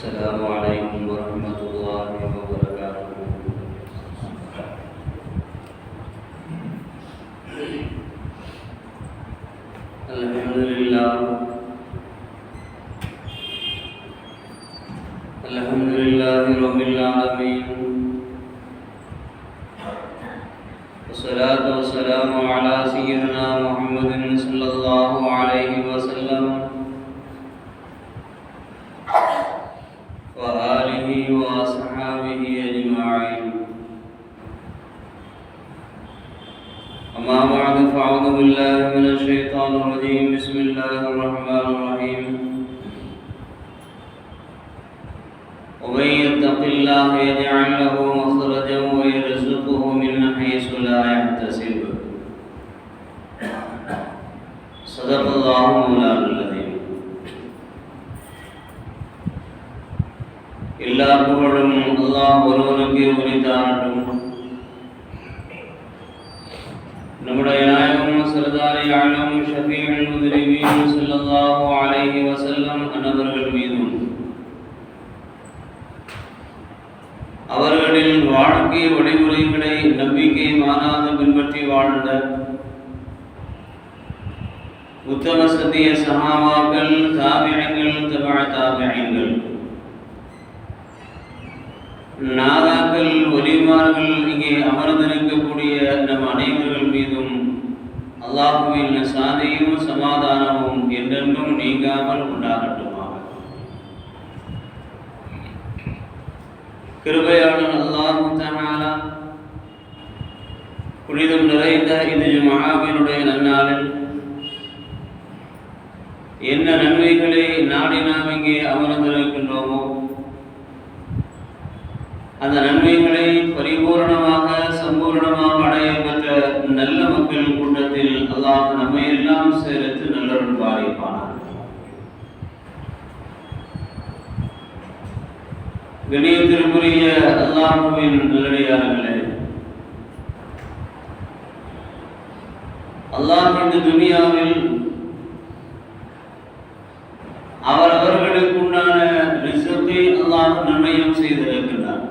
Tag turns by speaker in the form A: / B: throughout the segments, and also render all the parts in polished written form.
A: السلام عليكم ورحمة الله وبركاته. الحمد لله رب العالمين، والصلاة والسلام على سيدنا محمد صلى الله عليه وسلم وآله وأصحابه أجمعين. أما بعد، فأعوذ بالله من الشيطان الرجيم. بسم الله الرحمن الرحيم. ومن يتق الله يجعل له مخرجا ويرزقه من حيث لا يحتسب. صدق الله مولانا العظيم. எல்லா புகழும் அல்லாஹ் ஒருவனுக்கே உரித்தாகட்டும். நம்முடைய நாயகம் சர்தாரி ஆலம் ஷஃபீஉல் முத்னிபீன் ஸல்லல்லாஹு அலைஹி வஸல்லம் அன்னவர்கள் மீதும் அவர்களின் வாழ்க்கை வழிமுறைகளை நம்பிக்கை மாறாது பின்பற்றி வாழ்ந்த உத்தம சத்திய சஹாபாக்கள், தாபிஈன்கள், தபஅ தாபிஈன்கள், நாதாக்கள், வலிமார்கள், இங்கே அமர்ந்திருக்கக்கூடிய நம் அனைவர்கள் மீதும் அல்லாஹ்வின் சாந்தியும் சமாதானமும் என்றென்றும் நீங்காமல் உண்டாகட்டுமாக. கிருபையாளன் அல்லாஹ் தஆலா புனிதம் நிறைந்த இந்த ஜும்ஆவினுடைய நன்னாளில் என்ன நன்மைகளை நாடி நாம் இங்கே அமர்ந்திருக்கின்றோமோ அந்த நன்மைகளை பரிபூர்ணமாக சம்பூர்ணமாக அடைய பெற்ற நல்ல மக்கள் கூட்டத்தில் அல்லாஹ் நம்மை எல்லாம் சேர்த்து நல்லருள் பாலிப்பானார். கணியத்திற்குரிய அல்லாஹ்வின் நல்லடியார்களே, அல்லாஹ் இந்த துனியாவில் அவர்களுக்கு உண்டான ரிஸ்கை அல்லாஹ் நிர்ணயம் செய்திருக்கிறார்.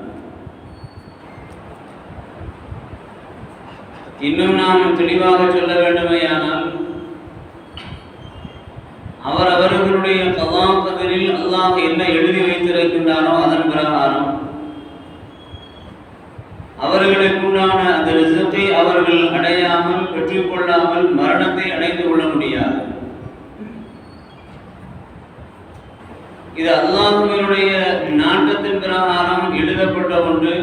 A: இன்னும் நாம் தெளிவாக சொல்ல வேண்டுமேயானால், அவர்களுடைய கலா கதிரில் அல்லாஹ் என்ன எழுதி வைத்திருக்கின்றானோ அதன் பிரகாரம் அவர்களுக்குண்டான அந்த ரிஸ்கை அவர்கள் அடையாமல் பெற்றுக்கொள்ளாமல் மரணத்தை அடைந்து கொள்ள முடியாது. இது அல்லாஹ்வினுடைய நாட்டத்தின் பிரகாரம் எழுதப்பட்ட ஒன்று.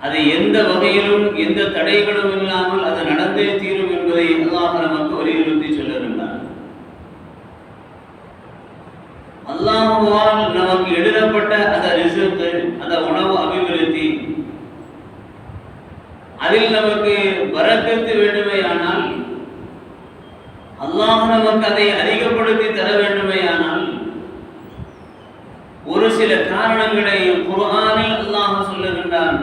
A: அது எந்த வகையிலும் எந்த தடைகளும் இல்லாமல் அது நடந்தே தீரும் என்பதை அல்லாஹ் நமக்கு வலியுறுத்தி சொல்லுகின்றார். அல்லாஹ்வால் நமக்கு எழுதப்பட்ட அந்த ரிஸ்க், அந்த உணவு அபிவிருத்தி, அதில் நமக்கு பரக்கத்து வேண்டுமேயானால், அல்லாஹ் நமக்கு அதை அதிகப்படுத்தி தர வேண்டுமேயானால், ஒரு சில காரணங்களை குர்ஆனில் அல்லாஹ் சொல்லுகின்றான்.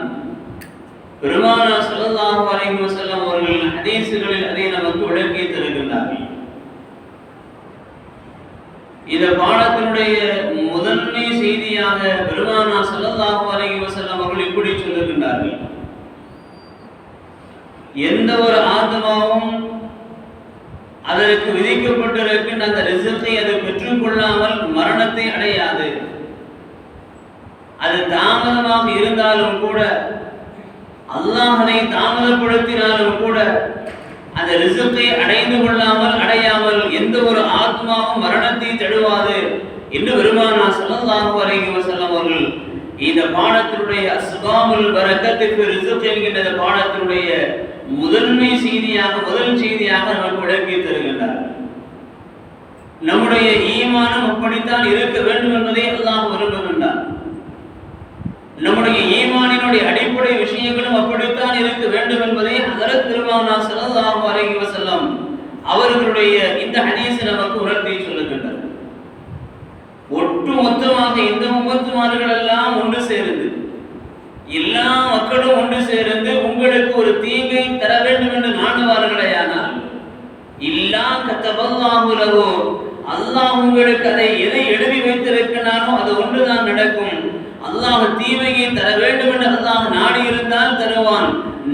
A: பெருமானார் ஸல்லல்லாஹு அலைஹி வஸல்லம் அவர்கள் ஹதீஸ்களில் அதை நமக்கு விளக்கி தருகின்றார்கள். இந்த பாடத்தினுடைய முதன்மை செய்தியாக பெருமானார் ஸல்லல்லாஹு அலைஹி வஸல்லம் அவர்கள் இப்படி சொல்லுகின்றார்கள்: எந்த ஒரு ஆத்மாவும் அதற்கு விதிக்கப்பட்டிருக்கின்ற அந்த ரிஸ்கை அது பெற்றுக்கொள்ளாமல் மரணத்தை அடையாது. அது தாமதமாக இருந்தாலும் கூட, அல்லாஹ் அதை தாமதப்படுத்தினாலும் கூட, அந்த ரிஸ்கை அடைந்து கொள்ளாமல் அடையாமல் எந்த ஒரு ஆத்மாவும் மரணத்தை தழுவாது என்று பெருமானார் ஸல்லல்லாஹு அலைஹி வஸல்லம் அவர்கள் இந்த பாடத்தினுடைய அஸ்பாபுல் பரக்கத் ஃபி ரிஸ்க் என்கின்ற பாடத்தினுடைய முதல் செய்தியாக நமக்கு விளக்கி தருகின்றார். நம்முடைய ஈமானும் அப்படித்தான் இருக்க வேண்டும் என்பதை அல்லாஹ் விரும்புகின்றார். நம்முடைய ஈமானினுடைய அடிப்படை விஷயங்களும் அப்படித்தான் இருக்க வேண்டும் என்பதை ஹஜ்ரத் பெருமானார் ஸல்லல்லாஹு அலைஹி வஸல்லம் அவர்களுடைய இந்த ஹதீஸ் நமக்கு உணர்த்தி சொல்லுகின்றார். ஒட்டுமொத்தமாக இந்த உம்மத்துமார்கள் எல்லாம் ஒன்று சேர்ந்து, எல்லா மக்களும் ஒன்று சேர்ந்து உங்களுக்கு ஒரு தீங்கை தர வேண்டும் என்று நாடுவார்களேயானால், இல்லா கத்தபல்லாஹு லஹு அல்லாஹ் உங்களுக்கு எதை எழுதி வைத்திருக்கிறானோ அது ஒன்றுதான் நடக்கும். அல்லாஹ் தீமையை தர வேண்டும் என்று அல்லாஹ் நாடி இருந்தால் தருவான்.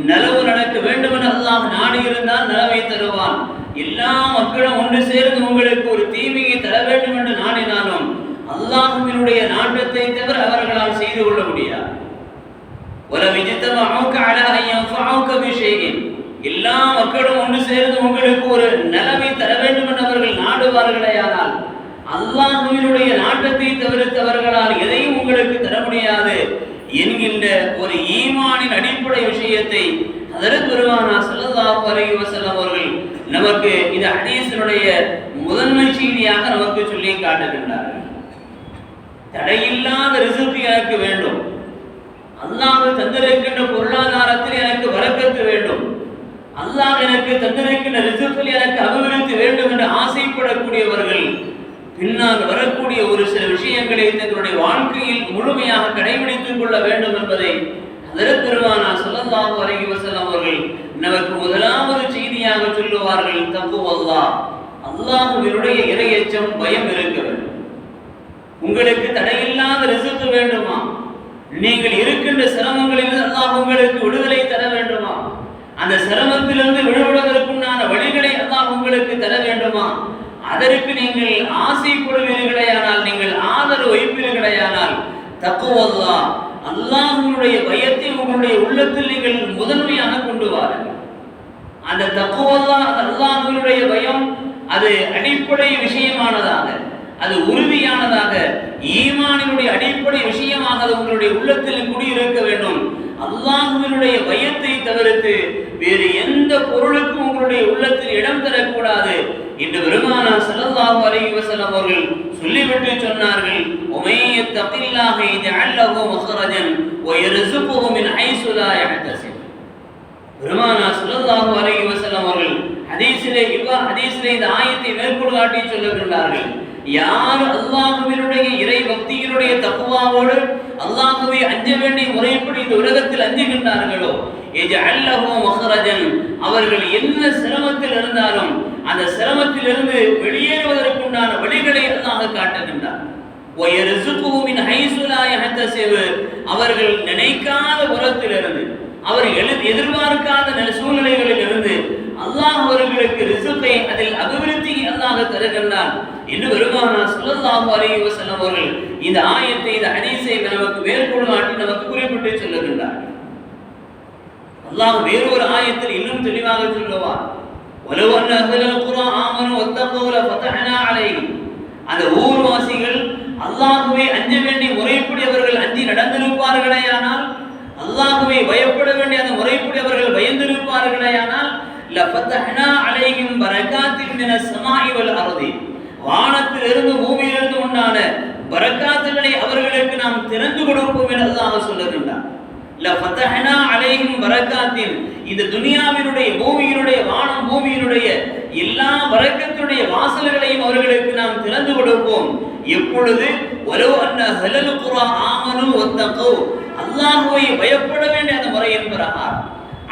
A: நலவு நடக்க வேண்டும் என்று அல்லாஹ் நாடி இருந்தால் நலவை தருவான். எல்லா மக்களும் ஒன்று சேர்ந்து உங்களுக்கு ஒரு தீமையை தர வேண்டும் என்று நாடினாலும் அல்லாஹ்வினுடைய நாட்டத்தை தவிர அவர்களால் செய்து கொள்ள முடியாது. எல்லா மக்களும் ஒன்று சேர்ந்து உங்களுக்கு ஒரு நலவை தர வேண்டும் என்று அவர்கள் நாடுவார்களேயானால் அல்லாஹ்வினுடைய நாட்டத்தை தவிர்த்தவர்களால் எதையும் உங்களுக்கு தர முடியாது என்கின்ற ஒரு ஈமானின் அடிப்படை விஷயத்தை ஹஜ்ரத் பெருமானார் ஸல்லல்லாஹு அலைஹி வஸல்லம் அவர்கள் நமக்கு இந்த ஹதீஸினுடைய முதன்மை செய்தியாக நமக்கு சொல்லி காட்டுகின்றார்கள். தடையில்லாத ரிஸ்க் எனக்கு வேண்டும், அல்லாஹ் தந்திருக்கின்ற பொருளாதாரத்தில் எனக்கு பரக்கத்து வேண்டும், அல்லாஹ் எனக்கு தந்திருக்கின்ற ரிஸ்கில் எனக்கு அபிவிருத்தி வேண்டும் என்று ஆசைப்படக்கூடியவர்கள் பின்னால் வரக்கூடிய ஒரு சில விஷயங்களை தங்களுடைய வாழ்க்கையில் முழுமையாக கடைபிடித்துக் கொள்ள வேண்டும் என்பதை ஹஜ்ரத் பெருமானார் ஸல்லல்லாஹு அலைஹி வஸல்லம் அவர்கள் நமக்கு முதலாவது செய்தியாக சொல்லுவார்கள். தக்வல்லாஹ், அல்லாஹ்வினுடைய இறையச்சம், பயம் இருக்க வேண்டும். உங்களுக்கு தடையில்லாத ரிஸ்க் வேண்டுமா? நீங்கள் இருக்கின்ற சிரமங்களிலிருந்து அல்லாஹ் உங்களுக்கு விடுதலை தர வேண்டுமா? அந்த சிரமத்திலிருந்து விடுபடுவதற்குண்டான வழிகளை அல்லாஹ் உங்களுக்கு தர வேண்டுமா? அதற்கு நீங்கள் ஆசைப்படுவீர்களேயானால், நீங்கள் ஆதரவு வைப்பீர்களேயானால் தக்வல்லாஹ், அல்லாஹ்வுடைய பயத்தை உங்களுடைய உள்ளத்தில் நீங்கள் முதன்மையாக கொண்டு வாருங்கள். அந்த தக்வல்லாஹ், அந்த அல்லாஹ்வுடைய பயம் அது அடிப்படை விஷயமானதாக, அது உறுதியானதாக, ஈமானினுடைய அடிப்படை விஷயமாக அது உங்களுடைய உள்ளத்தில் குடியிருக்க வேண்டும். அல்லாஹ்வினுடைய பயத்தை தவிர்த்து வேறு எந்த பொருளுக்கும் உங்களுடைய உள்ளத்தில் இடம் தரக்கூடாது என்று பெருமானார் ஸல்லல்லாஹு அலைஹி வஸல்லம் அவர்கள் சொல்லிவிட்டு சொன்னார்கள். உமையத்தகில்லாஹ யஜஅல் லஹு மக்ரஜன் வ யர்ஸுகுஹு மின் ஹைஸு லா யஹ்தஸிப். பெருமானார் ஸல்லல்லாஹு அலைஹி வஸல்லம் அவர்கள் ஹதீஸிலே இந்த ஆயத்தை மேற்கோள் காட்டி சொல்லுகிறார்கள். யார் அல்லாஹ்வினுடைய இறை பக்தியினுடைய தக்வாவோடு அல்லாஹ்வை அஞ்ச வேண்டிய முறைப்படி இந்த உலகத்தில் அஞ்சுகின்றார்களோ யஜஅல் லஹு மக்ரஜன், அவர்கள் என்ன சிரமத்தில் இருந்தாலும் அந்த சிரமத்திலிருந்து வெளியேறுவதற்குண்டான வழிகளை அல்லாஹ் காட்டுகின்றார். வ யர்ஸுகுஹு மின் ஹைஸு லா யஹ்தஸிப், அவர்கள் நினைக்காத புறத்திலிருந்து, அவர்கள் எதிர்பார்க்காத சூழ்நிலைகளில் இருந்து அல்லாஹ் அவர்களுக்கு ரிஸ்கை, அதில் அபிவிருத்தியை அல்லாஹ் தருகின்றான் என்று பெருமானார் ஸல்லல்லாஹு அலைஹி வஸல்லம் அவர்கள் இந்த ஆயத்தை, இந்த ஹதீஸை நமக்கு மேற்கோள் காட்டி நமக்கு குறிப்பிட்டு சொல்லுகின்றார். அல்லாஹ் வேறொரு ஆயத்தில் இன்னும் தெளிவாக சொல்லுவார். வலவ் அன்ன அஹ்லல் குர்ஆ ஆமனு வத்தகூ லஃபதஹ்னா அலைஹிம், அந்த ஊர்வாசிகள் அல்லாஹ்வை அஞ்ச வேண்டிய முறைப்படி அவர்கள் அஞ்சி நடந்திருப்பார்களேயானால், அல்லாஹ்வை பயப்பட வேண்டிய அந்த முறைப்படி அவர்கள் பயந்திருப்பார்களேயானால் லஃபதஹ்னா அலைஹிம் பரகாத்தின் மினஸ் ஸமாஇ வல் அர்தி, வானத்திலிருந்து பூமியிலிருந்து உண்டான பரக்காத்துகளை அவர்களுக்கு நாம் திறந்து கொடுப்போம் என்று அல்லாஹ் சொல்லுகின்றார். லஃபதஹ்னா அலைஹிம் பரகாத்தின், இந்த துனியாவினுடைய, பூமியினுடைய, வானம் பூமியினுடைய எல்லா பரக்கத்துடைய வாசல்களையும் அவர்களுக்கு நாம் திறந்து கொடுப்போம். எப்பொழுது? வலவ் அன்ன அஹ்லல் குர்ஆ ஆமனு வத்தகூ, அல்லாஹ்வை பயப்பட வேண்டிய அந்த முறையின் பிரகாரம்,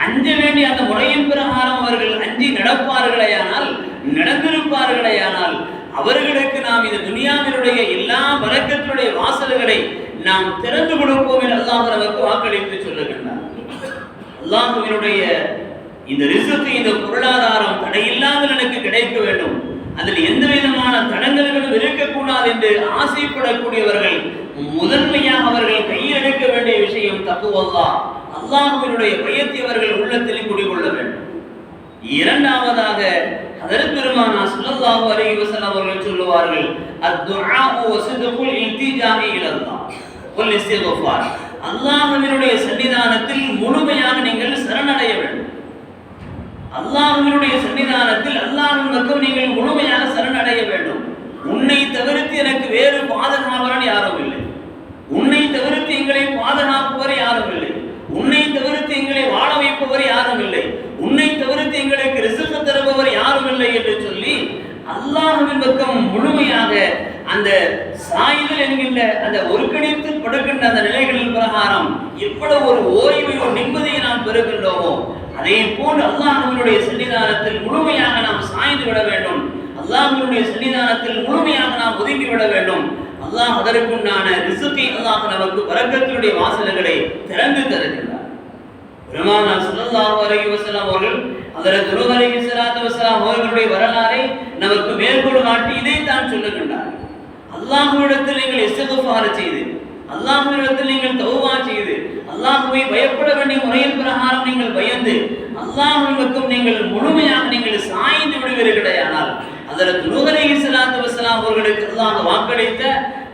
A: அஞ்ச வேண்டிய அந்த முறையின் பிரகாரம் அவர்கள் அஞ்சி நடப்பார்களேயானால், நடந்திருப்பார்களேயானால் அவர்களுக்கு நாம் இந்த துனியாவினுடைய எல்லா பரக்கத்துடைய வாசல்களை நாம் திறந்து கொடுப்போம் என்று அல்லாஹ் நமக்கு வாக்களித்து சொல்லுகின்றார். அல்லாஹ்வினுடைய இந்த ரிஸ்க், இந்த பொருளாதாரம் தடையில்லாமல் எனக்கு கிடைக்க வேண்டும், அதில் எந்த விதமான தடங்கல்களும் இருக்கக்கூடாது என்று ஆசைப்படக்கூடியவர்கள் முதன்மையாக அவர்கள் கையில் எடுக்க வேண்டிய விஷயம் தக்வல்லாஹ், அல்லாஹ்வினுடைய பயத்தை அவர்கள் உள்ளத்தில் குடிகொள்ள வேண்டும். இரண்டாவதாக ஹஜ்ரத் பெருமானார் ஸல்லல்லாஹு அலைஹி வஸல்லம் அவர்கள் சொல்லுவார்கள், அத்துஆஉ வஸதுகுல் இல்திஜாஇ இலல்லாஹ் வல் இஸ்திக்ஃபார், அல்லாஹ்வினுடைய சன்னிதானத்தில் முழுமையாக நீங்கள் சரணடைய வேண்டும். அல்லாஹ்வினுடைய சன்னிதானத்தில் அல்லாஹ்வின் பக்கம் நீங்கள் முழுமையாக சரணடைய வேண்டும். உன்னை தவிர்த்து எனக்கு வேறு பாதுகாவலன் யாரும் இல்லை, உன்னை தவிர்த்து எங்களை பாதுகாப்பவர் யாரும் இல்லை, உன்னை தவிர்த்து எங்களை வாழ வைப்பவர் யாரும் இல்லை, உன்னை தவிர்த்து எங்களுக்கு ரிஸ்க் தருபவர் யாரும் இல்லை என்று சொல்லி அல்லாஹ்வின் பக்கம் முழுமையாக அந்த சாயுதல் என்கின்ற அந்த ஒருங்கிணைத்து படுகின்ற அந்த நிலைகளின் பிரகாரம் எவ்வளவு ஒரு ஓய்வை, ஒரு நிம்மதியை நாம் பெறுகின்றோமோ அதே போன்று அல்லாஹ்வினுடைய சன்னிதானத்தில் முழுமையாக நாம் சாய்ந்து விட வேண்டும். அல்லாஹ்வுடைய சன்னிதானத்தில் முழுமையாக நாம் ஒதுங்கிவிட வேண்டும். அல்லாஹ் அதற்குண்டான ரிஸ்கை அல்லாஹ் நமக்கு பரக்கத்தினுடைய வாசல்களை திறந்து தருகின்றார். பெருமானார் ஸல்லல்லாஹு அலைஹி வஸல்லம் அவர்கள் ஹஜ்ரத் நூஹ் அலைஹிஸ்ஸலாத்து வஸலாம் அவர்களுடைய வரலாறை நமக்கு மேற்கோள் காட்டி இதைத்தான் சொல்லுகின்றார். அல்லாஹ்விடத்தில் நீங்கள் இஸ்திக்ஃபார் செய்து, அல்லாஹ்விடத்தில் நீங்கள் தௌபா செய்து, அல்லாஹ்வை பயப்பட வேண்டிய முறையின் பிரகாரம் நீங்கள் பயந்து அல்லாஹ்வின் பக்கம் நீங்கள் முழுமையாக நீங்கள் சாய்ந்து விடுவீர்களேயானால் ஹஜ்ரத் நூஹ் அலைஹிஸ்ஸலாத்து வஸலாம் அவர்களுக்கு அல்லாஹ் வாக்களித்த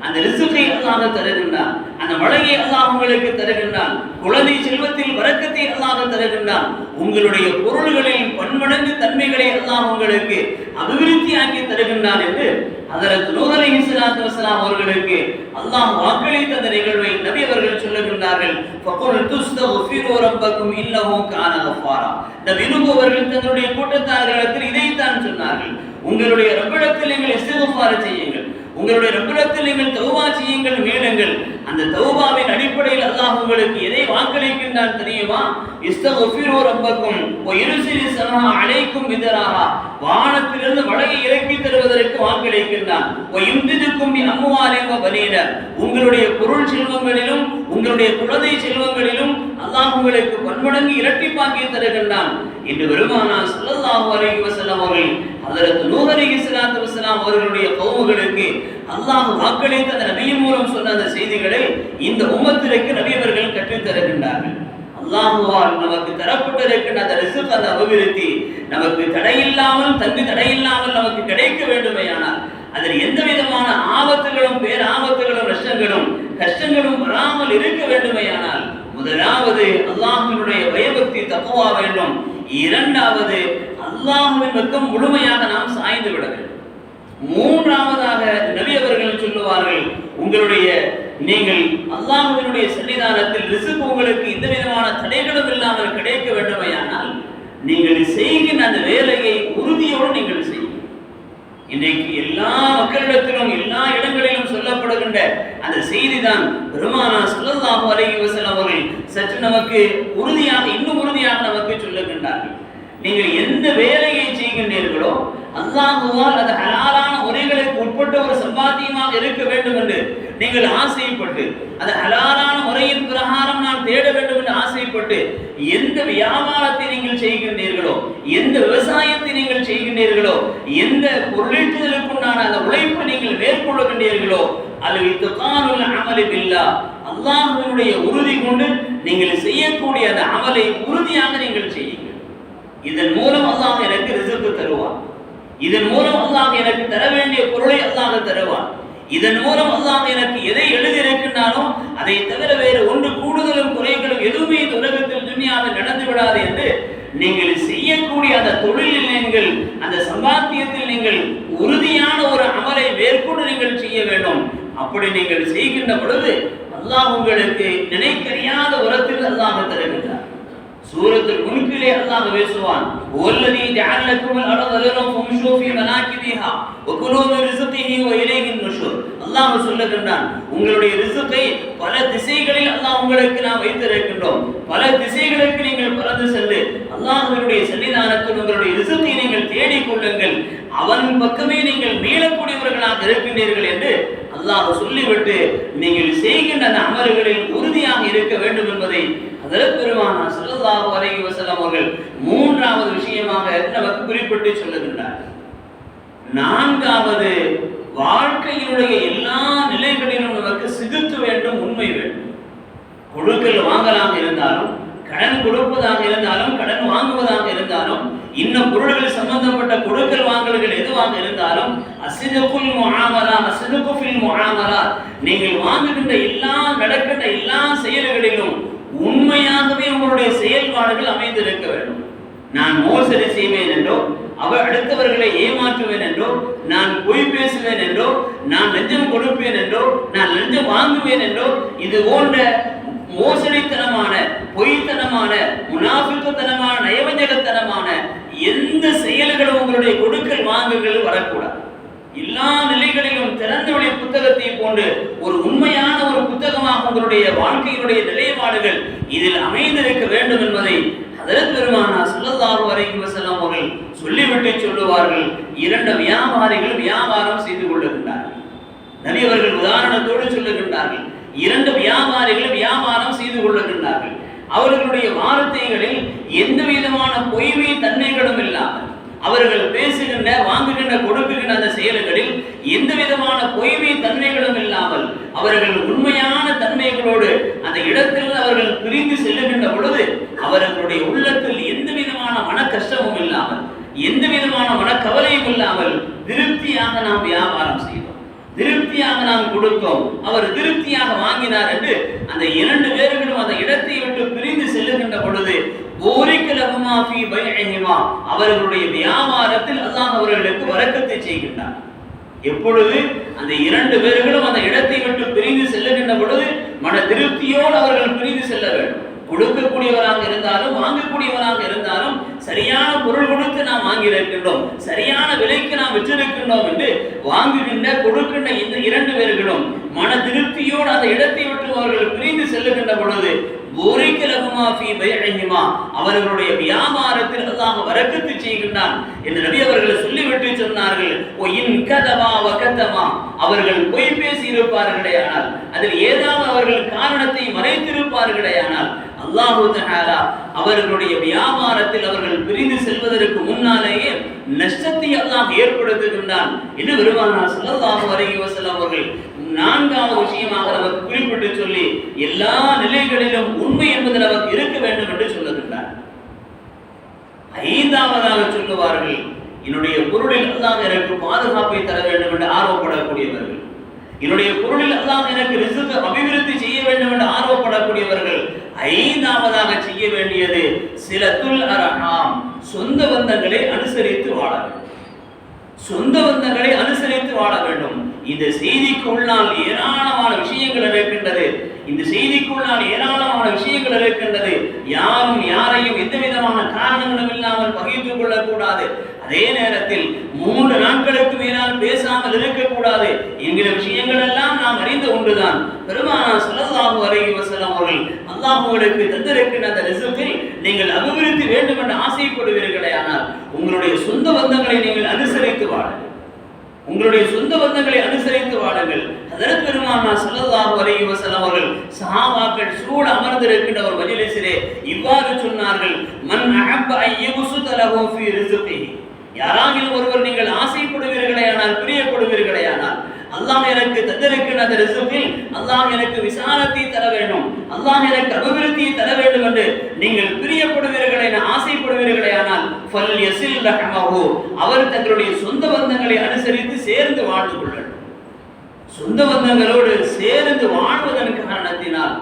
A: அந்த ரிஸ்கை அல்லாஹ் தருகின்றான், அந்த மழையை அல்லாஹ் உங்களுக்கு தருகின்றான், குழந்தை செல்வத்தில் வரக்கத்தை அல்லாஹ் தருகின்றான், உங்களுடைய பொருள்களில் பன்மடங்கு தன்மைகளை அல்லாஹ் உங்களுக்கு அபிவிருத்தியாக்கி தருகின்றான் என்று ஹஜ்ரத் நூஹ் அலைஹிஸ்ஸலாத்து வஸலாம் அவர்களுக்கு அல்லாஹ் வாக்களித்த அந்த நிகழ்வை நபி அவர்கள் சொல்லுகின்றார்கள். ஃபகுல் துஸ்தக்ஃபிரு ரப்பக்கும் இன்னஹு கான கஃபாரா. நபி நூஹ் அவர்கள் தங்களுடைய கூட்டத்தார்களிடத்தில் இதைத்தான் சொன்னார்கள். உங்களுடைய ரப்பிடத்தில் நீங்கள் இஸ்திக்ஃபார் செய்யுங்கள், உங்களுடைய ரப்பிடத்தில் நீங்கள் தௌபா செய்யுங்கள், மீளுங்கள். அந்த தௌபாவின் அடிப்படையில் அல்லாஹ் உங்களுக்கு எதை வாக்களிக்கின்றான் தெரியுமா? இஸ்தக்ஃபிரு ரப்பக்கும் வ யுர்சிலி ஸமா அலைக்கும் மிதராஹா. வானத்திலிருந்து மழையை இறக்கி தருவதற்கு வாக்களிக்கின்றான். வ யும்திதுக்கும் பி அம்வாலின் வ பனீன. உங்களுடைய பொருள் செல்வங்களிலும் உங்களுடைய குழந்தை செல்வங்களிலும் அல்லாஹ் உங்களுக்கு பன்மடங்கு இரட்டிப்பாக்கி தருகின்றான் என்று பெருமானார் ஸல்லல்லாஹு அலைஹி வஸல்லம் அவர்கள் ஹஜ்ரத் நூஹ் அலைஹிஸ்ஸலாத்து வஸலாம் அவர்களுடைய கௌமுகளுக்கு அல்லாஹ் வாக்களித்த அந்த நபியின் மூலம் சொன்ன அந்த செய்திகளை இந்த உம்மத்திற்கு நபி அவர்கள் கற்றுத் தருகின்றார்கள். அல்லாஹ்வால் நமக்கு தரப்பட்டிருக்கின்ற அந்த ரிஸ்க், அந்த அபிவிருத்தி நமக்கு தடையில்லாமல் தடையில்லாமல் நமக்கு கிடைக்க வேண்டுமேயானால் அதில் எந்த விதமான ஆபத்துகளும் பேராபத்துகளும் நஷ்டங்களும் கஷ்டங்களும் வராமல் இருக்க வேண்டுமேயானால் முதலாவது அல்லாஹ்வினுடைய பயபக்தி தக்வா வேண்டும். இரண்டாவது அல்லாஹ்வின் பக்கம் முழுமையாக நாம் சாய்ந்து விட வேண்டும். மூன்றாவதாக நபி அவர்கள் சொல்லுவார்கள், உங்களுடைய நீங்கள் அல்லாஹ்வினுடைய சன்னிதானத்தில் ரிஸ்க் உங்களுக்கு எந்த விதமான தடைகளும் இல்லாமல் கிடைக்க வேண்டுமேயானால் நீங்கள் செய்கின்ற அந்த வேலையை உறுதியோடு நீங்கள் செய்யுங்கள். இன்றைக்கு எல்லா மக்களிடத்திலும் எல்லா இடங்களிலும் சொல்லப்படுகின்ற அந்த செய்தி தான் பெருமானார் ஸல்லல்லாஹு அலைஹி வஸல்லம் அவர்கள் சற்று நமக்கு உறுதியாக இன்னும் உறுதியாக நமக்கு சொல்லுகின்றார்கள். நீங்கள் எந்த வேலையை செய்கின்றீர்களோ அல்லாஹ்வால் அது ஹலாலான முறைகளுக்கு உட்பட்ட ஒரு சம்பாத்தியமாக இருக்க வேண்டும் என்று நீங்கள் ஆசைப்பட்டு, அது ஹலாலான முறையின் பிரகாரம் நான் தேட வேண்டும் என்று ஆசைப்பட்டு எந்த வியாபாரத்தை நீங்கள் செய்கின்றீர்களோ, எந்த விவசாயத்தை நீங்கள் செய்கின்றீர்களோ, எந்த பொருளீட்டுதலுக்குண்டான அந்த உழைப்பை நீங்கள் மேற்கொள்ளுகின்றீர்களோ அது இத்கானுல் அமலி பில்லாஹ், அல்லாஹ்வினுடைய உறுதி கொண்டு நீங்கள் செய்யக்கூடிய அந்த அமலை உறுதியாக நீங்கள் செய்யுங்கள். இதன் மூலம் அல்லாஹ் எனக்கு ரிஸ்க் தருவான், இதன் மூலம் அல்லாஹ் எனக்கு தர வேண்டிய பொருளை அல்லாஹ் தருவான், இதன் மூலம் அல்லாஹ் எனக்கு எதை எழுதி இருக்கின்றானோ அதை தவிர வேறு ஒன்று கூடுதலும் குறைகளும் எதுவுமே இந்த உலகத்தில் துன்யாவில் நடந்து விடாது என்று நீங்கள் செய்யக்கூடிய அந்த தொழிலில் நீங்கள் அந்த சம்பாத்தியத்தில் நீங்கள் உறுதியான ஒரு அமலை மேற்கொண்டு நீங்கள் செய்ய வேண்டும். அப்படி நீங்கள் செய்கின்ற பொழுது அல்லாஹ் உங்களுக்கு நினைக்கறியாத உரத்தில் அல்லாஹ் தருகின்றார். சூரத்துல் முல்கிலே அல்லாஹ் பேசுவான், வல்லதி ஜஅலக்கும் அல்-அர்த லக்கும் ஃபம்ஷூ ஃபீ மனாகிபிஹா வ குலூ மின் ரிஸ்கிஹி வ இலைஹின் நுஷூர். அல்லாஹ் சொல்லுகின்றான், உங்களுடைய ரிஸ்கை பல திசைகளில் அல்லாஹ் உங்களுக்கு நாம் வைத்திருக்கின்றோம், பல திசைகளுக்கு நீங்கள் பறந்து சென்று அல்லாஹ்வுடைய சன்னிதானத்தில் உங்களுடைய ரிஸ்கை நீங்கள் தேடிக் கொள்ளுங்கள், அவன் பக்கமே நீங்கள் மீளக்கூடியவர்களாக இருக்கின்றீர்கள் என்று அல்லாஹ் சொல்லிவிட்டு நீங்கள் செய்கின்ற அந்த அமல்களில் உறுதியாக இருக்க வேண்டும் என்பதை ஹஜ்ரத் பெருமானார் ஸல்லல்லாஹு அலைஹி வஸல்லம் அவர்கள் மூன்றாவது விஷயமாக நமக்கு குறிப்பிட்டு சொல்லுகின்றார். நான்காவது, வாழ்க்கையினுடைய எல்லா நிலைகளிலும் நமக்கு சிகித்து வேண்டும், உண்மை வேண்டும். கொடுக்கல் வாங்கலாக இருந்தாலும், கடன் கொடுப்பதாக இருந்தாலும், கடன் வாங்குவதாக இருந்தாலும், இன்னும் பொருள்கள் சம்பந்தப்பட்ட கொடுக்கல் வாங்கல்கள் எதுவாக இருந்தாலும் அஸ்ஸிதுகுல் முஆமலா அஸ்ஸிதுகு ஃபில் முஆமலா, நீங்கள் வாங்குகின்ற எல்லா நடக்கின்ற எல்லா செயல்களிலும் உண்மையாகவே உங்களுடைய செயல்பாடுகள் அமைந்திருக்க வேண்டும். நான் மோசடி செய்வேன் என்றோ, அடுத்தவர்களை ஏமாற்றுவேன் என்றோ, நான் பொய் பேசுவேன் என்றோ, நான் லஞ்சம் கொடுப்பேன் என்றோ, நான் லஞ்சம் வாங்குவேன் என்றோ, இது போன்ற மோசடித்தனமான, பொய்த்தனமான, முனாஃபிக்குத்தனமான, நயவஞ்சகத்தனமான எந்த செயல்களும் உங்களுடைய கொடுக்கல் வாங்குகள் வரக்கூடாது. எல்லா நிலைகளிலும் திறந்த வெளி புத்தகத்தை போன்று ஒரு உண்மையான ஒரு புத்தகமாக உங்களுடைய வாழ்க்கையினுடைய நிலைப்பாடுகள் இதில் அமைந்திருக்க வேண்டும் என்பதை ஹஜ்ரத் பெருமானார் ஸல்லல்லாஹு அலைஹி வஸல்லம் அவர்கள் சொல்லிவிட்டு சொல்லுவார்கள். 2 வியாபாரிகள் வியாபாரம் செய்து கொள்ளுகின்றார்கள். நபி அவர்கள் உதாரணத்தோடு சொல்லுகின்றார்கள், 2 வியாபாரிகள் வியாபாரம் செய்து கொள்ளுகின்றார்கள். அவர்களுடைய வார்த்தைகளில் எந்த விதமான பொய்மை தன்மைகளும் இல்லாமல், அவர்கள் பேசுகின்ற, வாங்குகின்ற, கொடுக்குகின்ற அந்த செயல்களில் எந்த விதமான பொய்மை தன்மைகளும் இல்லாமல், அவர்கள் உண்மையான தன்மைகளோடு அந்த இடத்தில் அவர்கள் பிரிந்து செல்லுகின்ற பொழுது அவர்களுடைய உள்ளத்தில் எந்த விதமான மன கஷ்டமும் இல்லாமல், எந்த விதமான மனக்கவலையும் இல்லாமல் திருப்தியாக நாம் வியாபாரம் செய்தோம், திருப்தியாக நாம் கொடுத்தோம், அவர் திருப்தியாக வாங்கினார் என்று அந்த 2 பேர்களும் அந்த இடத்தை விட்டு பிரிந்து செல்லுகின்ற பொழுது அவர்களுடைய வியாபாரத்தில் அல்லாஹ் அவர்களுக்கு வரக்கத்தை செய்கின்றார். எப்பொழுது அந்த 2 பேர்களும் அந்த இடத்தை விட்டு பிரிந்து செல்லுகின்ற பொழுது மன திருப்தியோடு அவர்கள் பிரிந்து செல்ல வேண்டும். கொடுக்கக்கூடியவராக இருந்தாலும் வாங்கக்கூடியவராக இருந்தாலும் சரியான பொருள் கொடுத்து நாம் வாங்கியிருக்கின்றோம், சரியான விலைக்கு நாம் விற்றிருக்கின்றோம் என்று வாங்குகின்ற, கொடுக்கின்ற இந்த 2 பேர்களும் மன திருப்தியோடு அந்த இடத்தை விட்டு அவர்கள் பிரிந்து செல்லுகின்ற பொழுது அவர்களுடைய வியாபாரத்தில் அல்லாஹ் வரக்கத்து செய்கின்றான் என்று நபி அவர்கள் சொல்லிவிட்டு சொன்னார்கள். அவர்கள் பொய் பேசி இருப்பார்களே ஆனால், அதில் ஏதாவது அவர்கள் காரணத்தை மறைத்திருப்பார்களே ஆனால், அல்லாஹு தஆலா அவர்களுடைய வியாபாரத்தில் அவர்கள் பிரிந்து செல்வதற்கு முன்னாலேயே நஷ்டத்தை அல்லாஹ் ஏற்படுத்துகின்றான் என்று பெருமானார் ஸல்லல்லாஹு அலைஹி வஸல்லம் அவர்கள் 4வது விஷயமாக நமக்கு குறிப்பிட்டு சொல்லி எல்லா நிலைகளிலும் உண்மை என்பது நமக்கு இருக்க வேண்டும் என்று சொல்லுகின்றார். 5வதாக சொல்லுவார்கள், என்னுடைய பொருளில் அல்லாஹ் எனக்கு பாதுகாப்பை தர வேண்டும் என்று ஆர்வப்படக்கூடியவர்கள், என்னுடைய பொருளில் அல்லாஹ் எனக்கு ரிஸ்க் அபிவிருத்தி செய்ய வேண்டும் என்று ஆர்வப்படக்கூடியவர்கள் 5வதாக செய்ய வேண்டியது சிலத்துல் அர்ஹாம், சொந்த பந்தங்களை அனுசரித்து வாழ வேண்டும். சொந்த பந்தங்களை அனுசரித்து வாழ வேண்டும். இந்த செய்திக்கு உள்ளால் ஏராளமான விஷயங்கள் இருக்கின்றது. இந்த செய்திக்குள்ளால் ஏராளமான விஷயங்கள் இருக்கின்றது. யாரும் யாரையும் எந்த விதமான காரணங்களும் இல்லாமல் பகிர்ந்து கொள்ளக்கூடாது. அதே நேரத்தில் 3 நாட்களுக்கு மேலால் பேசாமல் இருக்கக்கூடாது என்கிற விஷயங்கள் எல்லாம் நாம் அறிந்த ஒன்றுதான். பெருமானார் ஸல்லல்லாஹு அலைஹி வஸல்லம் அவர்கள் அல்லாஹ்வுக்கு தந்திருக்கின்ற அந்த ரிஸ்கில் நீங்கள் அபிவிருத்தி வேண்டும் என்று ஆசைப்படுவீர்களே ஆனால் உங்களுடைய சொந்த பந்தங்களை நீங்கள் அனுசரித்து வாழுங்கள். உங்களுடைய சொந்த பந்தங்களை அனுசரித்து வாழுங்கள். ஹஜ்ரத் பெருமானார் ஸல்லல்லாஹு அலைஹி வஸல்லம் அவர்கள் சஹாபாக்கள் சூழ அமர்ந்திருக்கின்ற ஒரு மஜ்லிஸிலே இவ்வாறு சொன்னார்கள், மன் அஹப்ப அய்யுஸுத லஹு ஃபீ ரிஸ்கிஹி, யாராகிலும் ஒருவர் நீங்கள் ஆசைப்படுவீர்களே ஆனால், பிரியப்படுவீர்களே ஆனால், அல்லாஹ் எனக்கு தந்திருக்கின்ற அந்த ரிஸ்கில் அல்லாஹ் எனக்கு விசாலத்தை தர வேண்டும், அல்லாஹ் எனக்கு அபிவிருத்தியை தர வேண்டும் என்று நீங்கள் பிரியப்படுவீர்களே, ஆசைப்படுவீர்களே ஆனால் ஃபல் யஸில் ரஹமஹு, அவர் தங்களுடைய சொந்த பந்தங்களை அனுசரித்து சேர்ந்து வாழ்ந்து கொள்ளட்டும். சொந்த பந்தங்களோடு சேர்ந்து வாழ்வதன் காரணத்தினால்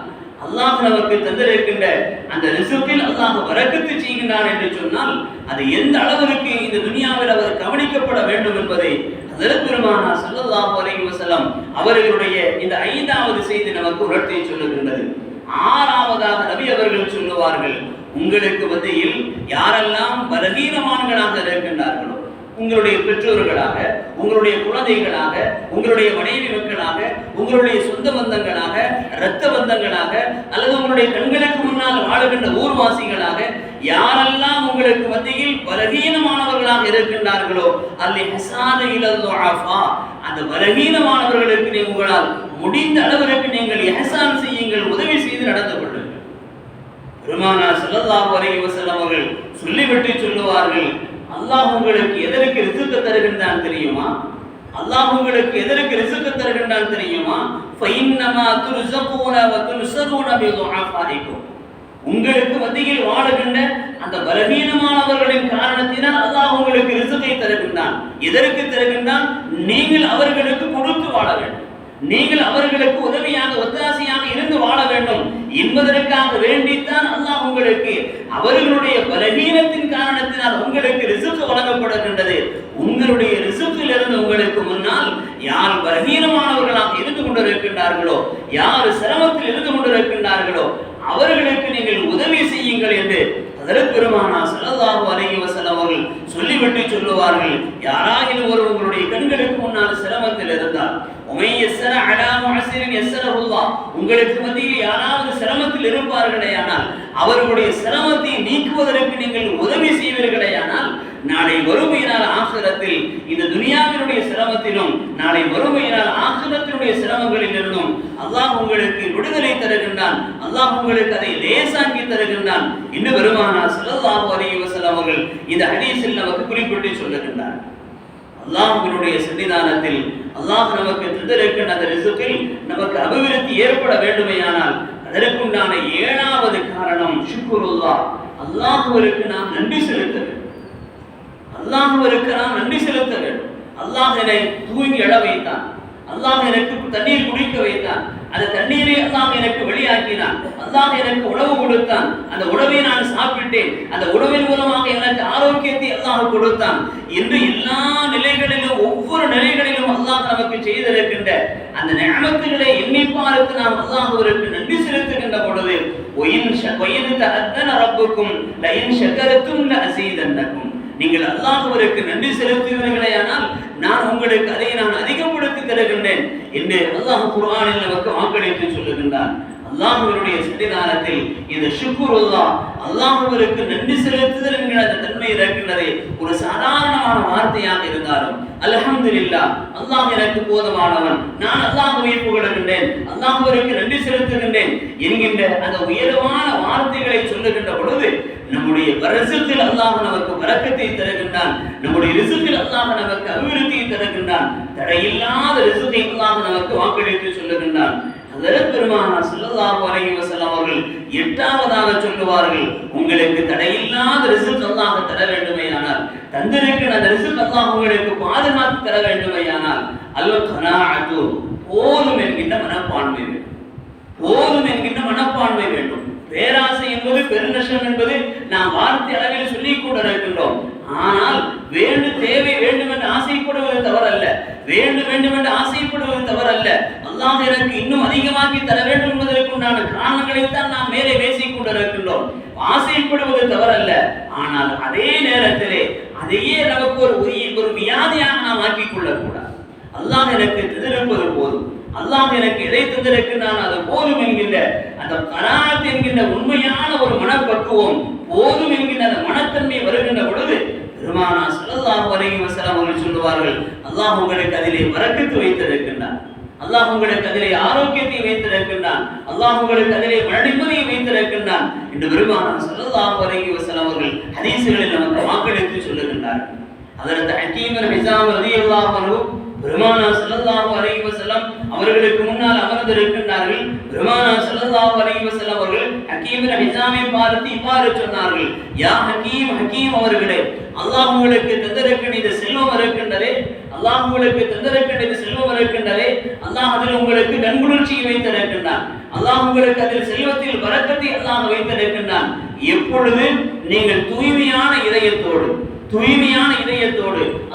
A: அல்லாஹ் நமக்கு தந்திருக்கின்ற அந்த ரிஸ்கில் அல்லாஹ் வரக்கத்து செய்கின்றான் என்று சொன்னால் அது எந்த அளவிற்கு இந்த துனியாவில் அவர் கவனிக்கப்பட வேண்டும் என்பதை ஹஜ்ரத் பெருமானார் ஸல்லல்லாஹு அலைஹி வஸல்லம் அவர்களுடைய இந்த 5வது செய்தி நமக்கு உணர்த்தி சொல்லுகின்றது. 6வதாக நபி அவர்கள் சொல்லுவார்கள், உங்களுக்கு மத்தியில் யாரெல்லாம் பலவீனமானவர்களாக இருக்கின்றார்களோ, உங்களுடைய பெற்றோர்களாக, உங்களுடைய குழந்தைகளாக, உங்களுடைய மனைவி மக்களாக, உங்களுடைய சொந்த பந்தங்களாக, இரத்த பந்தங்களாக, அல்லது உங்களுடைய கண்களுக்கு முன்னால் வாழுகின்ற ஊர்வாசிகளாக யாரெல்லாம் உங்களுக்கு மத்தியில் பலவீனமானவர்களாக இருக்கின்றார்களோ அந்த பலவீனமானவர்களுக்கு உங்களால் முடிந்த அளவிற்கு நீங்கள் இஹ்சான் செய்யுங்கள், உதவி செய்து நடந்து கொள்ளுங்கள். பெருமானார் ஸல்லல்லாஹு அலைஹி வஸல்லம் அவர்கள் சொல்லிவிட்டு சொல்லுவார்கள், அல்லாஹ் உங்களுக்கு எதற்கு ரிஸ்க் தருகின்றான் தெரியுமா? அல்லாஹ் உங்களுக்கு எதற்கு ரிஸ்க் தருகின்றான் தெரியுமா? ஃபைன்னமா துர்ஸகூன வ துன்ஸரூன பிதுஆஃபாயிக்கும், உங்களுக்கு மத்தியில் வாழுகின்ற அந்த பலவீனமானவர்களின் காரணத்தினால் அல்லாஹ் உங்களுக்கு ரிஸ்கை தருகின்றான். எதற்கு தருகின்றான்? நீங்கள் அவர்களுக்கு கொடுத்து வாழ வேண்டும், நீங்கள் அவர்களுக்கு உதவியாக ஒத்தாசையாக இருந்து வாழ வேண்டும் என்பதற்காக வேண்டித்தான் அல்லாஹ் உங்களுக்கு அவர்களுடைய பலவீனத்தின் காரணத்தினால் உங்களுக்கு ரிஸ்க் வழங்கப்படுகின்றது. உங்களுடைய ரிஸ்கில் இருந்து உங்களுக்கு முன்னால் யார் பலவீனமானவர்களாக இருந்து கொண்டிருக்கின்றார்களோ, யார் சிரமத்தில் இருந்து கொண்டிருக்கின்றார்களோ அவர்களுக்கு நீங்கள் உதவி செய்யுங்கள் என்று ஹஜ்ரத் பெருமானார் ஸல்லல்லாஹு அலைஹி வஸல்லம் அவர்கள் சொல்லிவிட்டு சொல்லுவார்கள், யாராகிலும் ஒரு உங்களுடைய கண்களுக்கு முன்னால் சிரமத்தில் இருந்தால், உமையஸ்ஸர அலா முஅஸிரின் யஸ்ஸரஹுல்லாஹ், உங்களுக்கு மத்தியில் யாராவது சிரமத்தில் இருப்பார்களே ஆனால் அவர்களுடைய சிரமத்தை நீக்குவதற்கு நீங்கள் உதவி செய்வீர்களே ஆனால் நாளை வறுமையினால் ஆகிரத்தில் இந்த துனியாவினுடைய சிரமத்திலும் நாளை வறுமையினால் ஆகிரத்தினுடைய சிரமங்களில் இருந்தும் அல்லாஹ் உங்களுக்கு விடுதலை தருகின்றான். அல்லாஹ் உங்களுக்கு அதை லேசாக்கி தருகின்றான் என்று பெருமானார் ஸல்லல்லாஹு அலைஹி வஸல்லம் அவர்கள் இந்த ஹதீஸில் நமக்கு குறிப்பிட்டு சொல்லுகின்றார். அல்லாஹ்வினுடைய சன்னிதானத்தில் அல்லாஹ் நமக்கு தந்திருக்கின்ற அந்த ரிஸ்கில் நமக்கு அபிவிருத்தி ஏற்பட வேண்டுமையானால் அதற்குண்டான 7வது காரணம் ஷுக்ருல்லாஹ், அல்லாஹ்விற்கு நாம் நன்றி செலுத்த வேண்டும். அல்லாஹ்விற்கு நாம் நன்றி செலுத்த வேண்டும். அல்லாஹ் என்னை தூங்கி எழ வைத்தான், அல்லாஹ் எனக்கு தண்ணீர் குடிக்க வைத்தான், அந்த தண்ணீரை அல்லாஹ் எனக்கு வெளியாக்கினான், அல்லாஹ் எனக்கு உணவு கொடுத்தான், அந்த உணவை நான் சாப்பிட்டேன், அந்த உணவின் மூலமாக எனக்கு ஆரோக்கியத்தை அல்லாஹ் கொடுத்தான் என்று எல்லா நிலைகளிலும் ஒவ்வொரு நிலைகளிலும் அல்லாஹ் நமக்கு செய்திருக்கின்ற அந்த நிஅமத்துகளை எண்ணி பார்த்து நாம் அல்லாஹ்விற்கு நன்றி செலுத்துகின்ற பொழுது ரப்புக்கும் லஇன் ஷகரத்தும் லஅஸீதன்னக்கும், நீங்கள் அல்லாஹ்விற்கு நன்றி செலுத்துவீர்களேயானால் நான் உங்களுக்கு அதை நான் அதிகப்படுத்தி தருகின்றேன் என்று அல்லாஹ் குர்ஆனில் நமக்கு வாக்களித்து சொல்லுகின்றான். அல்லாஹ்வினுடைய சன்னிதானத்தில் இந்த ஷுக்ருல்லாஹ், அல்லாஹ்விற்கு நன்றி செலுத்துதல் என்கிற அந்த தன்மை இருக்கின்றதே ஒரு சாதாரணமான வார்த்தையாக இருந்தாலும் அல்ஹம்துலில்லாஹ், அல்லாஹ் எனக்கு போதுமானவன், நான் அல்லாஹ்வை புகழுகின்றேன், அல்லாஹ்விற்கு நன்றி செலுத்துகின்றேன் என்கின்ற அந்த உயர்வான வார்த்தைகளை சொல்லுகின்ற பொழுது நம்முடைய ரிஸ்கில் அல்லாஹ் நமக்கு பரக்கத்தை தருகின்றான், நம்முடைய ரிஸ்கில் அல்லாஹ் நமக்கு அபிவிருத்தியை தருகின்றான், தடையில்லாத ரிஸ்கை அல்லாஹ் நமக்கு வாக்களித்து சொல்லுகின்றான். ஹஜ்ரத் பெருமானார் ஸல்லல்லாஹு அலைஹி வஸல்லம் அவர்கள் 8வதாக சொல்லுவார்கள், உங்களுக்கு தடையில்லாத ரிஸ்க் அல்லாஹ் தர வேண்டுமையானால், தந்திருக்கிற அந்த ரிஸ்க் அல்லாஹ் உங்களுக்கு பாதுகாத்து தர வேண்டுமையானால் அல் கனாஅத்து, போதும் என்கின்ற மனப்பான்மை வேண்டும். போதும் என்கின்ற மனப்பான்மை வேண்டும். பேராசை என்பது பெருநஷ்டம் என்பது நாம் வார்த்தை அளவில் சொல்லிக் கூட இருக்கின்றோம். ஆனால் தேவை வேண்டும் என்று ஆசைப்படுவது தவறல்ல, வேண்டும் என்று ஆசைப்படுவது தவறல்ல. அல்லாஹ் எனக்கு இன்னும் அதிகமாக்கி தர வேண்டும் என்பதற்குண்டான காரணங்களைத்தான் நாம் மேலே பேசிக் கொண்டிருக்கின்றோம். ஆசைப்படுவது தவறல்ல, ஆனால் அதே நேரத்திலே அதையே நமக்கு ஒரு வியாதியாக நாம் ஆக்கிக் கொள்ளக்கூடாது. அல்லாஹ் எனக்கு தந்திருப்பது போதும், அல்லாஹ் எனக்கு எதை தந்திருக்கிறான் அது போதும் என்கின்ற அந்த கனாஅத் என்கின்ற உண்மையான ஒரு மனப்பக்குவம், போதும் என்கின்ற அந்த மனத்தன்மை வருகின்ற பொழுது பெருமானார் ஸல்லல்லாஹு அலைஹி வஸல்லம் அவர்கள் சொல்லுவார்கள், அல்லாஹ் உங்களுக்கு அதிலே பரக்கத்து வைத்திருக்கின்றான், அல்லாஹ் உங்களுக்கு அதிலே ஆரோக்கியத்தை வைத்திருக்கின்றான், அல்லாஹ் உங்களுக்கு அதிலே மனநிம்மதியை வைத்திருக்கின்றான் என்று பெருமானார் ஸல்லல்லாஹு அலைஹி வஸல்லம் அவர்கள் ஹதீஸ்களில் நமக்கு வாக்களித்து சொல்லுகின்றார்கள். ஹஜ்ரத் ஹக்கீம் பின் ஹிஸாம் ரலியல்லாஹு அன்ஹு பெருமானார் ஸல்லல்லாஹு அலைஹி வஸல்லம் அவர்களுக்கு முன்னால் அமர்ந்திருக்கின்றார்கள். பெருமானார் ஸல்லல்லாஹு அலைஹி வஸல்லம் அவர்கள் ஹக்கீம் பின் ஹிஸாமை பார்த்து இவ்வாறு சொன்னார்கள், யா ஹக்கீம், ஹக்கீம் அவர்களே, அல்லாஹ் உங்களுக்கு தந்திருக்கின்ற இந்த செல்வம் இருக்கின்றதே, அல்லாஹ் உங்களுக்கு தந்திருக்கின்ற இந்த செல்வம் இருக்கின்றதே, அல்லாஹ் அதில் உங்களுக்கு கண்குளிர்ச்சியை வைத்திருக்கின்றான், அல்லாஹ் உங்களுக்கு அதில் செல்வத்தில் பரக்கத்தை அல்லாஹ் வைத்திருக்கின்றான். எப்பொழுது நீங்கள் தூய்மையான இதயத்தோடு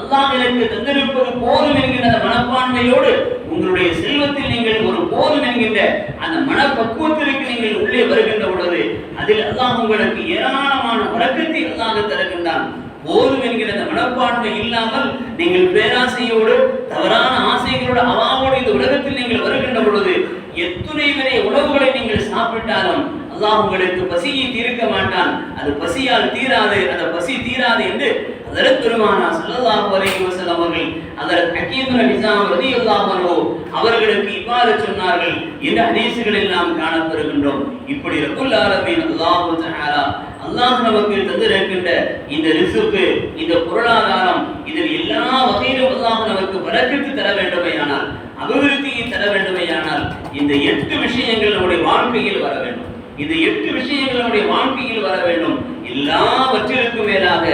A: அல்லாஹ் எனக்கு தந்திருப்பது போதும் என்கின்ற அந்த மனப்பான்மையோடு உங்களுடைய செல்வத்தில் நீங்கள் ஒரு போதும் என்கின்ற அந்த மனப்பக்குவத்திற்கு நீங்கள் உள்ளே வருகின்ற பொழுது அதில் அல்லாஹ் உங்களுக்கு ஏராளமான பரக்கத்தை அல்லாஹ் தருகின்றான். போதும் என்கிற அந்த மனப்பான்மை இல்லாமல் நீங்கள் பேராசையோடு தவறான ஆசைகளோடு அவாவோடு இந்த உலகத்தில் நீங்கள் வருகின்ற பொழுது எத்துணை வரை உணவுகளை நீங்கள் சாப்பிட்டாலும் அல்லாஹ் உங்களுக்கு பசியை தீர்க்க மாட்டான். அது பசியால் தீராது, அந்த பசி தீராது என்று ஹஜ்ரத் பெருமானார் ஸல்லல்லாஹு அலைஹி வஸல்லம் அவர்கள் ஹஜ்ரத் ஹக்கீம் பின் ஹிஸாம் ரலியல்லாஹு அன்ஹு அவர்களுக்கு இவ்வாறு சொன்னார்கள் இந்த ஹதீஸ்களில் நாம் காணப்பெறுகின்றோம். இப்படி ரப்புல் ஆலமீன் அல்லாஹ் தஆலா அல்லாஹ் நமக்கு தந்திருக்கின்ற இந்த ரிஸ்க், இந்த பொருளாதாரம், இதில் எல்லா வகையிலும் அல்லாஹ் நமக்கு பரக்கத்து தர வேண்டுமையானால், அபிவிருத்தியை தர வேண்டுமையானால் இந்த 8 விஷயங்கள் நம்முடைய வாழ்க்கையில் வர வேண்டும். இந்த 8 விஷயங்கள் நம்முடைய வாழ்க்கையில் வர வேண்டும். எல்லாவற்றிற்கும் மேலாக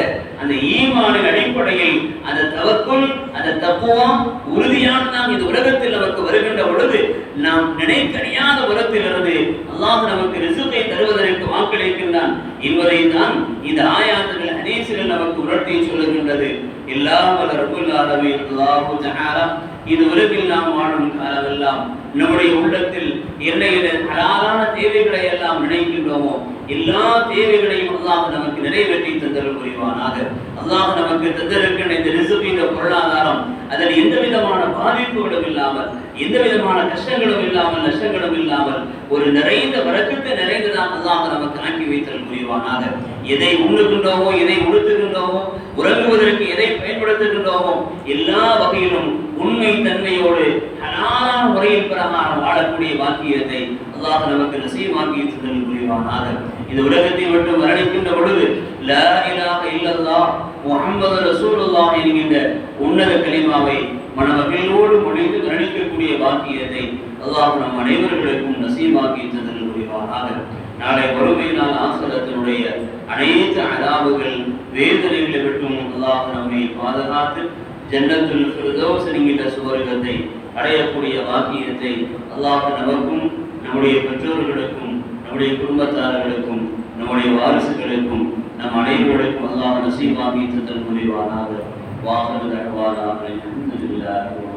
A: அந்த ஈமானின் அடிப்படையில் அந்த தவக்குல், அந்த தக்வா உறுதியானதாக இந்த உலகத்தில் நமக்கு வருகின்ற பொழுது நாம் நினைக்கறியாத உலகத்திலிருந்து அல்லாஹ் நமக்கு ரிஸ்கை தருவதற்கு வாக்களிக்கின்றான் என்பதை தான் இந்த ஆயாத்துகள் ஹதீஸ்கள் நமக்கு உணர்த்தி சொல்லுகின்றது. எல்லாம் வல்ல ரப்புல் ஆலமீன் அல்லாஹ் தஆலா இந்த உலகில் நாம் வாழும் காலமெல்லாம் நம்முடைய உள்ளத்தில் என்னென்ன ஹலாலான தேவைகளை எல்லாம் நினைக்கின்றோமோ எல்லா தேவைகளையும் அல்லாஹ் நமக்கு நிறைவேற்றி தந்தல் புரிவானாக. அல்லாஹ் நமக்கு தந்திருக்கின்ற இந்த ரிஸ்க், இந்த பொருளாதாரம், அதில் எந்த விதமான பாதிப்புகளும் இல்லாமல், எந்த விதமான கஷ்டங்களும் இல்லாமல், நஷ்டங்களும் இல்லாமல் ஒரு நிறைந்த பரக்கத்தை நிறைந்ததாக அல்லாஹ் நமக்கு ஆக்கி வைத்தல் புரிவானாக. எதை உண்ணுகின்றோமோ, எதை உடுத்துகின்றோமோ, உறங்குவதற்கு எதை பயன்படுத்துகின்றோமோ, எல்லா வகையிலும் உண்மை தன்மையோடு ஹலாலான முறையில் பிரகாரம் வாழக்கூடிய பாக்கியத்தை அல்லாஹ் நமக்கு நசீபாக்கி தந்தல் புரிவானாக. இந்த உலகத்தை விட்டு மரணிக்கின்ற பொழுது லா இலாஹ இல்லல்லாஹ் முஹம்மது ரசூலுல்லாஹ் என்கின்ற உன்னத கலிமாவை மனமகிழ்வோடு முடிந்து மரணிக்கக்கூடிய பாக்கியத்தை அல்லாஹ் நம் அனைவர்களுக்கும் நசீபாக்கி தந்தல் புரிவானாக. நாளை வறுமை நாள் ஆசிரத்தினுடைய அனைத்து அதாபுகள் வேதனைகளை விட்டும் அல்லாஹ் நம்மை பாதுகாத்து ஜன்னத்துல் ஃபிர்தௌஸ் என்கின்ற சுவர்க்கத்தை அடையக்கூடிய வாக்கியத்தை அல்லாஹ் நமக்கும், நம்முடைய பெற்றோர்களுக்கும், நம்முடைய குடும்பத்தார்களுக்கும், நம்முடைய வாரிசுகளுக்கும், நம் அனைவர்களுக்கும் அல்லாஹ் நசீபாக்கி தந்தல் புரிவானாக. வாஹிரு தஅவானா அல்ஹம்துலில்லாஹி.